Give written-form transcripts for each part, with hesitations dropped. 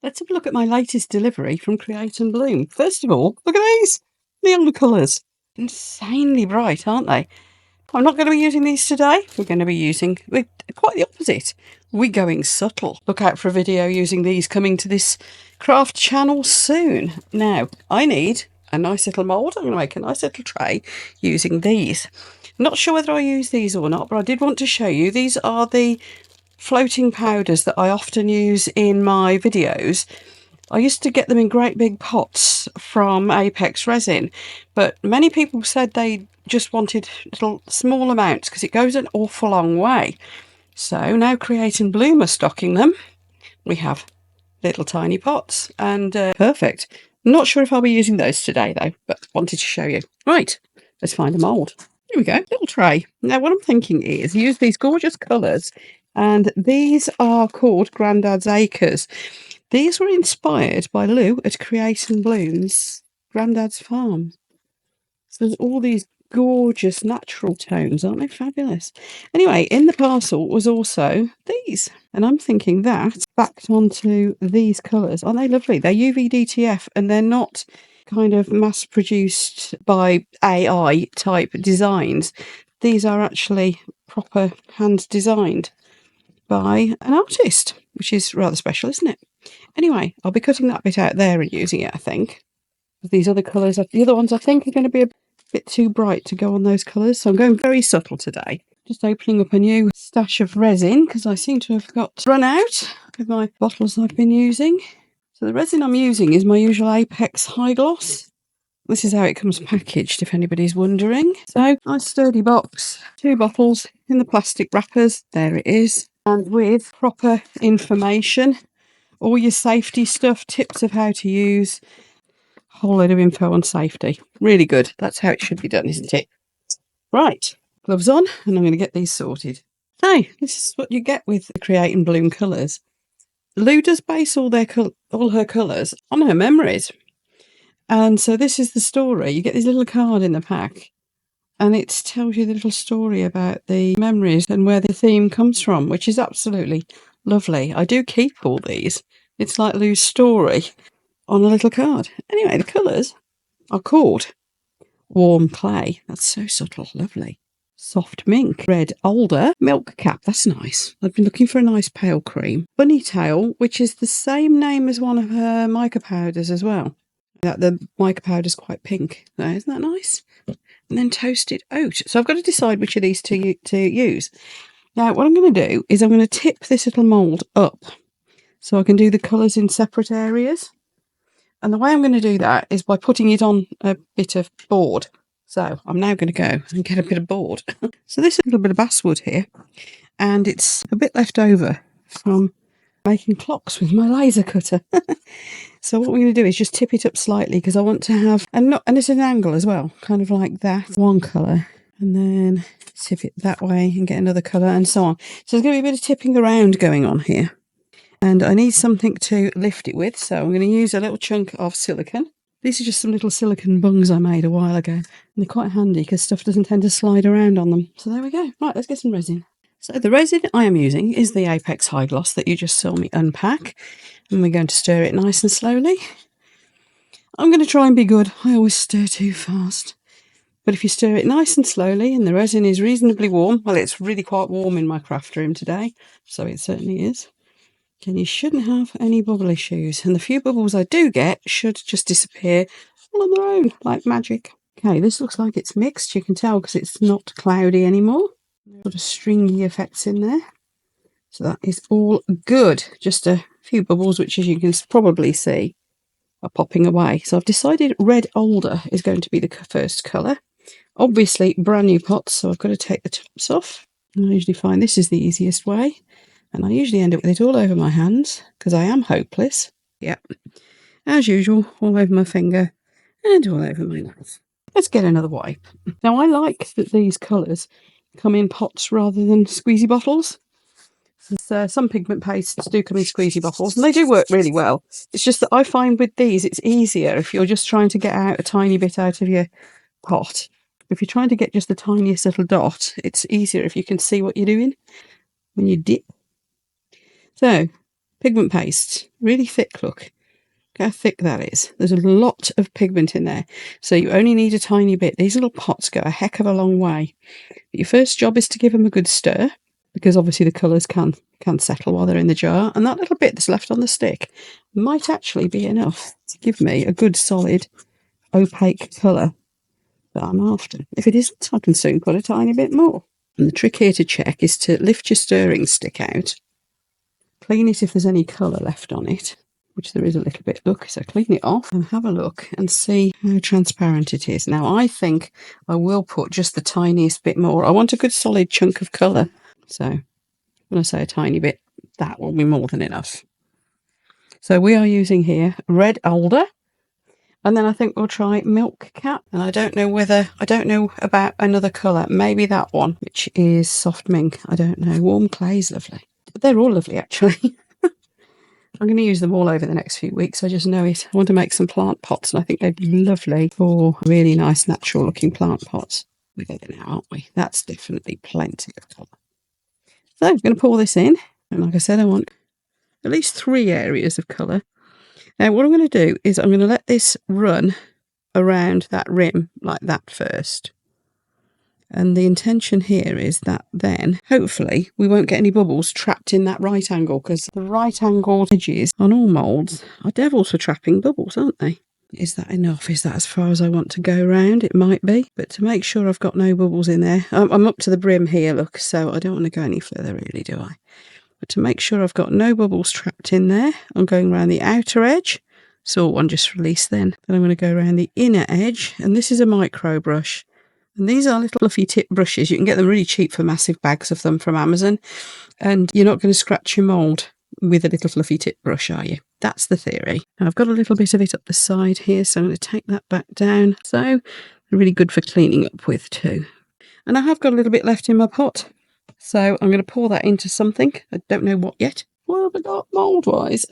Let's have a look at my latest delivery from Create and Bloom. First of all, look at these neon colours. Insanely bright, aren't they? I'm not going to be using these today. We're going to be using quite the opposite. We're going subtle. Look out for a video using these coming to this craft channel soon. Now, I need a nice little mould. I'm going to make a nice little tray using these. Not sure whether I use these or not, but I did want to show you. These are the floating powders that I often use in my videos. I used to get them in great big pots from Apex Resin, but many people said they just wanted little small amounts because it goes an awful long way. So now Create and Bloom are stocking them. We have little tiny pots and perfect. Not sure if I'll be using those today though, but wanted to show you. Right, let's find a mould. Here we go, little tray. Now what I'm thinking is use these gorgeous colours, and these are called Grandad's Acres. These were inspired by Lou at Create and Bloom's Grandad's farm. So there's all these gorgeous natural tones, aren't they fabulous? Anyway, in the parcel was also these, and I'm thinking that backed onto these colours. Aren't they lovely? They're UV DTF and they're not kind of mass produced by AI type designs. These are actually proper hand designed by an artist, which is rather special, isn't it? Anyway, I'll be cutting that bit out there and using it, I think. These other colours, the other ones I think are going to be a bit too bright to go on those colours, so I'm going very subtle today. Just opening up a new stash of resin because I seem to have run out of my bottles I've been using. So the resin I'm using is my usual Apex High Gloss. This is how it comes packaged, if anybody's wondering. So, nice sturdy box, 2 bottles in the plastic wrappers. There it is. And with proper information, all your safety stuff, tips of how to use, a whole load of info on safety. Really good. That's how it should be done, isn't it? Right, gloves on, and I'm going to get these sorted. So, this is what you get with the Create and Bloom colours. Lou does base all her colours on her memories. And so this is the story. You get this little card in the pack, and it tells you the little story about the memories and where the theme comes from, which is absolutely lovely. I do keep all these. It's like Lou's story on a little card. Anyway, the colours are called Warm Clay. That's so subtle. Lovely. Soft Mink. Red Alder. Milk Cap. That's nice. I've been looking for a nice pale cream. Bunny Tail, which is the same name as one of her mica powders as well. The mica powder is quite pink. Isn't that nice? And then Toasted Oat. So I've got to decide which of these to use. Now, what I'm going to do is I'm going to tip this little mould up so I can do the colours in separate areas. And the way I'm going to do that is by putting it on a bit of board. So I'm now going to go and get a bit of board. So this is a little bit of basswood here, and it's a bit left over from making clocks with my laser cutter. So what we're going to do is just tip it up slightly because I want to have, and it's an angle as well, kind of like that. One colour, and then tip it that way and get another colour and so on. So there's going to be a bit of tipping around going on here. And I need something to lift it with, so I'm going to use a little chunk of silicone. These are just some little silicone bungs I made a while ago. And they're quite handy because stuff doesn't tend to slide around on them. So there we go. Right, let's get some resin. So the resin I am using is the Apex High Gloss that you just saw me unpack. And we're going to stir it nice and slowly. I'm going to try and be good. I always stir too fast. But if you stir it nice and slowly and the resin is reasonably warm, well, it's really quite warm in my craft room today, so it certainly is, then you shouldn't have any bubble issues. And the few bubbles I do get should just disappear all on their own, like magic. Okay, this looks like it's mixed. You can tell because it's not cloudy anymore. Sort of stringy effects in there. So that is all good. Just a few bubbles, which as you can probably see, are popping away. So I've decided Red Alder is going to be the first colour. Obviously, brand new pots, so I've got to take the tops off. And I usually find this is the easiest way. And I usually end up with it all over my hands because I am hopeless. Yep. As usual, all over my finger and all over my knife. Let's get another wipe. Now, I like that these colours come in pots rather than squeezy bottles. Some pigment pastes do come in squeezy bottles and they do work really well. It's just that I find with these it's easier if you're just trying to get out a tiny bit out of your pot. If you're trying to get just the tiniest little dot, it's easier if you can see what you're doing when you dip. So pigment paste. Really thick, look. Look how thick that is. There's a lot of pigment in there. So you only need a tiny bit. These little pots go a heck of a long way. But your first job is to give them a good stir, because obviously the colours can settle while they're in the jar. And that little bit that's left on the stick might actually be enough to give me a good solid opaque colour that I'm after. If it isn't, I can soon put a tiny bit more. And the trick here to check is to lift your stirring stick out, clean it if there's any colour left on it, which there is a little bit. Look, so clean it off and have a look and see how transparent it is. Now, I think I will put just the tiniest bit more. I want a good solid chunk of colour. So when I say a tiny bit, that will be more than enough. So we are using here red alder. And then I think we'll try milk cap. And I don't know about another colour. Maybe that one, which is soft mink. I don't know. Warm clay's lovely. But they're all lovely, actually. I'm going to use them all over the next few weeks. I just know it. I want to make some plant pots, and I think they'd be lovely for really nice, natural-looking plant pots. We're there now, aren't we? That's definitely plenty of colour. So I'm going to pour this in. And like I said, I want at least 3 areas of colour. Now, what I'm going to do is I'm going to let this run around that rim like that first. And the intention here is that then, hopefully, we won't get any bubbles trapped in that right angle, because the right angled edges on all moulds are devils for trapping bubbles, aren't they? Is that enough? Is that as far as I want to go around? It might be. But to make sure I've got no bubbles in there, I'm up to the brim here, look, so I don't want to go any further, really, do I? But to make sure I've got no bubbles trapped in there, I'm going around the outer edge. Saw one just released then. Then I'm going to go around the inner edge, and this is a micro brush. And these are little fluffy tip brushes. You can get them really cheap for massive bags of them from Amazon. And you're not going to scratch your mould with a little fluffy tip brush, are you? That's the theory. Now, I've got a little bit of it up the side here, so I'm going to take that back down. So, they're really good for cleaning up with too. And I have got a little bit left in my pot. So I'm going to pour that into something. I don't know what yet. What have I got mould-wise?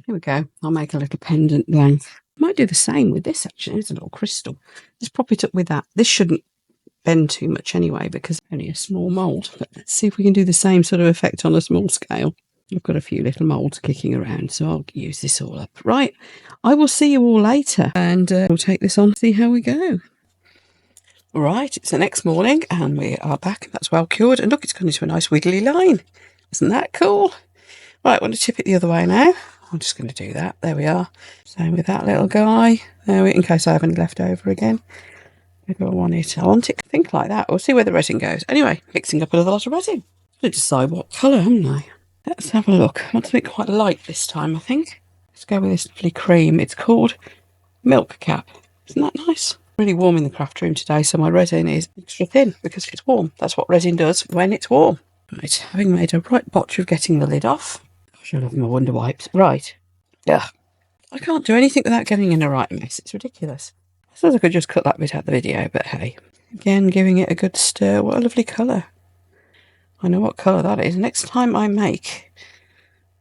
Here we go. I'll make a little pendant blank. Might do the same with this, actually. It's a little crystal. Just pop it up with that. This shouldn't bend too much anyway, because it's only a small mould. But let's see if we can do the same sort of effect on a small scale. I've got a few little moulds kicking around, so I'll use this all up. Right. I will see you all later, and we'll take this on, see how we go. Right, it's the next morning and we are back. That's well cured. And look, it's gone into a nice wiggly line. Isn't that cool? Right, I want to tip it the other way now. I'm just going to do that. There we are. Same with that little guy. There, in case I have any left over again. Maybe I want it to think like that. We'll see where the resin goes. Anyway, mixing up another lot of resin. I've got to decide what colour, haven't I? Let's have a look. I want something quite light this time, I think. Let's go with this lovely cream. It's called Milk Cap. Isn't that nice? Really warm in the craft room today, so my resin is extra thin because it's warm. That's what resin does when it's warm. Right, having made a right botch of getting the lid off. Gosh, I love my Wonder Wipes. Right. Yeah. I can't do anything without getting in a right mess. It's ridiculous. I suppose I could just cut that bit out of the video, but hey. Again, giving it a good stir. What a lovely colour. I know what colour that is. Next time I make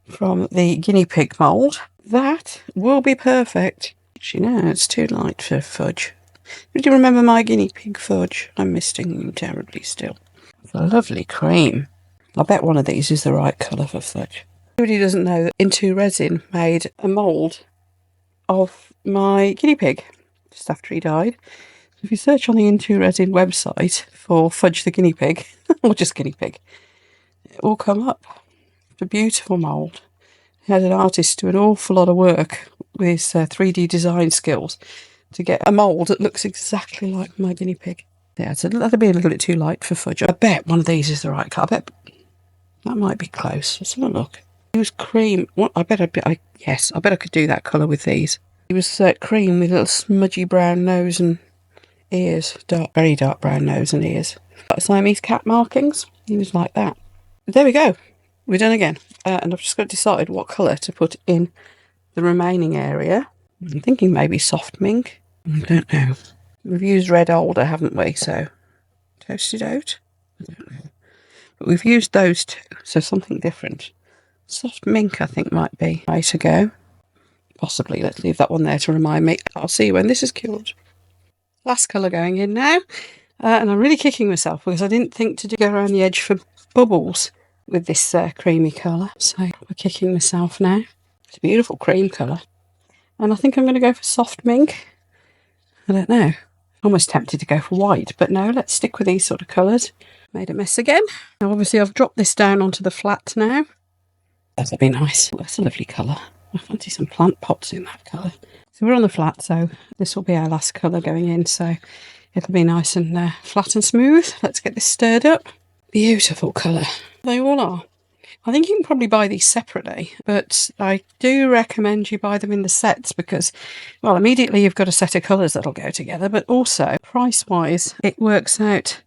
from the guinea pig mould, that will be perfect. Actually, no, it's too light for fudge. Did you remember my guinea pig fudge? I'm missing you terribly still. It's a lovely cream. I bet one of these is the right colour for fudge. Everybody doesn't know that Into Resin made a mould of my guinea pig just after he died. If you search on the Into Resin website for Fudge the Guinea Pig, or just guinea pig, it will come up. It's a beautiful mould. He had an artist do an awful lot of work with his 3D design skills to get a mould that looks exactly like my guinea pig. Yeah, so that'll be a little bit too light for fudge. I bet one of these is the right colour. I bet that might be close. Let's have a look. It was cream. What? I bet I could do that colour with these. It was cream with a little smudgy brown nose and ears. Very dark brown nose and ears. Got Siamese cat markings. He was like that. There we go. We're done again. And I've just got to decide what colour to put in the remaining area. I'm thinking maybe soft mink. I don't know. We've used red alder, haven't we? So, toasted oat? I don't know. But we've used those two, so something different. Soft mink, I think, might be the way to go. Possibly. Let's leave that one there to remind me. I'll see you when this is cured. Last colour going in now. And I'm really kicking myself because I didn't think to go around the edge for bubbles. with this creamy colour. So we're kicking myself now. It's a beautiful cream colour. And I think I'm going to go for soft mink. I don't know. Almost tempted to go for white, but no, let's stick with these sort of colours. Made a mess again. Now obviously I've dropped this down onto the flat now. That'll be nice. Oh, that's a lovely colour. I fancy some plant pots in that colour. So we're on the flat, so this will be our last colour going in, so it'll be nice and flat and smooth. Let's get this stirred up. Beautiful colour. They all are. I think you can probably buy these separately, but I do recommend you buy them in the sets because, well, immediately you've got a set of colours that'll go together, but also price-wise, it works out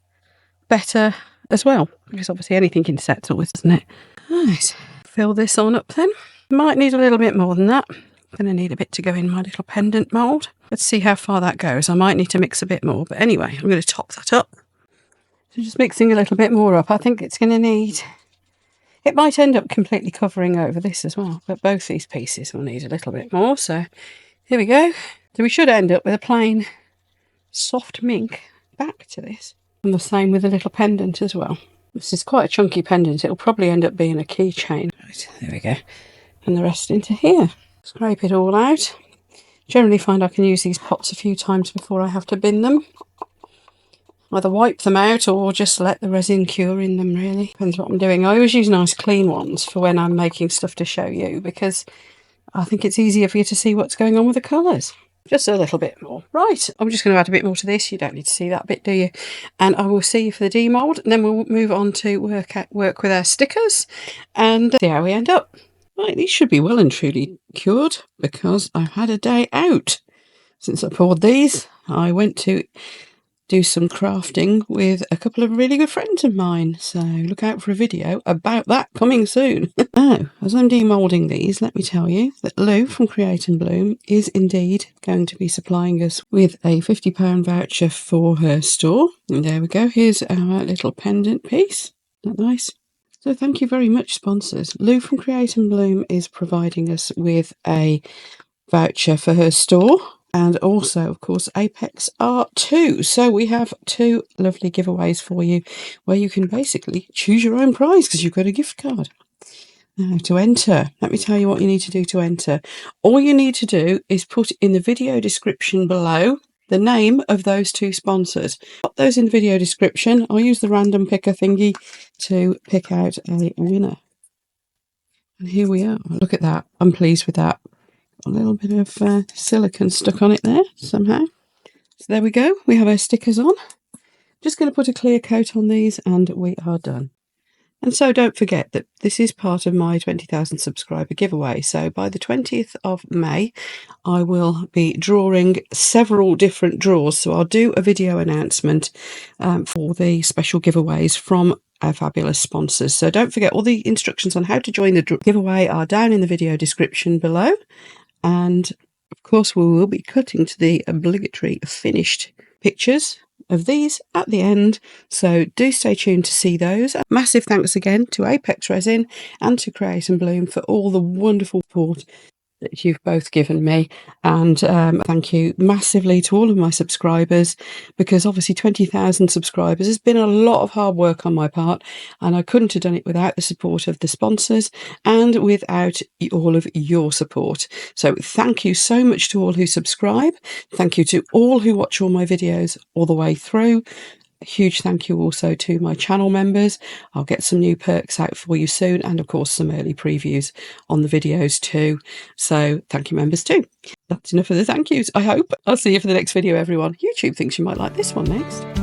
better as well, because obviously anything in sets always, doesn't it? Right, fill this on up then. Might need a little bit more than that. I'm going to need a bit to go in my little pendant mould. Let's see how far that goes. I might need to mix a bit more, but anyway, I'm going to top that up. So just mixing a little bit more up. I think it's going to need... It might end up completely covering over this as well, but both these pieces will need a little bit more. So here we go. So we should end up with a plain soft mink back to this. And the same with the little pendant as well. This is quite a chunky pendant. It'll probably end up being a keychain. Right, there we go. And the rest into here. Scrape it all out. Generally find I can use these pots a few times before I have to bin them. Either wipe them out or just let the resin cure in them, really. Depends what I'm doing. I always use nice clean ones for when I'm making stuff to show you, because I think it's easier for you to see what's going on with the colours. Just a little bit more. Right, I'm just going to add a bit more to this. You don't need to see that bit, do you? And I will see you for the demould, and then we'll move on to work with our stickers and see how we end up. Right, these should be well and truly cured because I've had a day out since I poured these. I went to do some crafting with a couple of really good friends of mine, so look out for a video about that coming soon. Now, as I'm demoulding these, let me tell you that Lou from Create and Bloom is indeed going to be supplying us with a £50 voucher for her store. And there we go, here's our little pendant piece. Isn't that nice? So thank you very much, sponsors. Lou from Create and Bloom is providing us with a voucher for her store. And also, of course, Apex Art 2. So we have two lovely giveaways for you where you can basically choose your own prize because you've got a gift card. Now, to enter, let me tell you what you need to do to enter. All you need to do is put in the video description below the name of those two sponsors. Put those in the video description. I'll use the random picker thingy to pick out a winner. And here we are. Look at that. I'm pleased with that. A little bit of silicone stuck on it there somehow. So there we go. We have our stickers on. Just going to put a clear coat on these and we are done. And so don't forget that this is part of my 20,000 subscriber giveaway. So by the 20th of May, I will be drawing several different draws. So I'll do a video announcement for the special giveaways from our fabulous sponsors. So don't forget, all the instructions on how to join the giveaway are down in the video description below. And of course, we will be cutting to the obligatory finished pictures of these at the end, so do stay tuned to see those. Massive thanks again to Apex Resin and to Create and Bloom for all the wonderful support that you've both given me, and thank you massively to all of my subscribers, because obviously 20,000 subscribers has been a lot of hard work on my part, and I couldn't have done it without the support of the sponsors and without all of your support. So thank you so much to all who subscribe. Thank you to all who watch all my videos all the way through. A huge thank you also to my channel members. I'll get some new perks out for you soon, and of course some early previews on the videos too. So thank you, members, too. That's enough of the thank yous, I hope. I'll see you for the next video, everyone. YouTube thinks you might like this one next.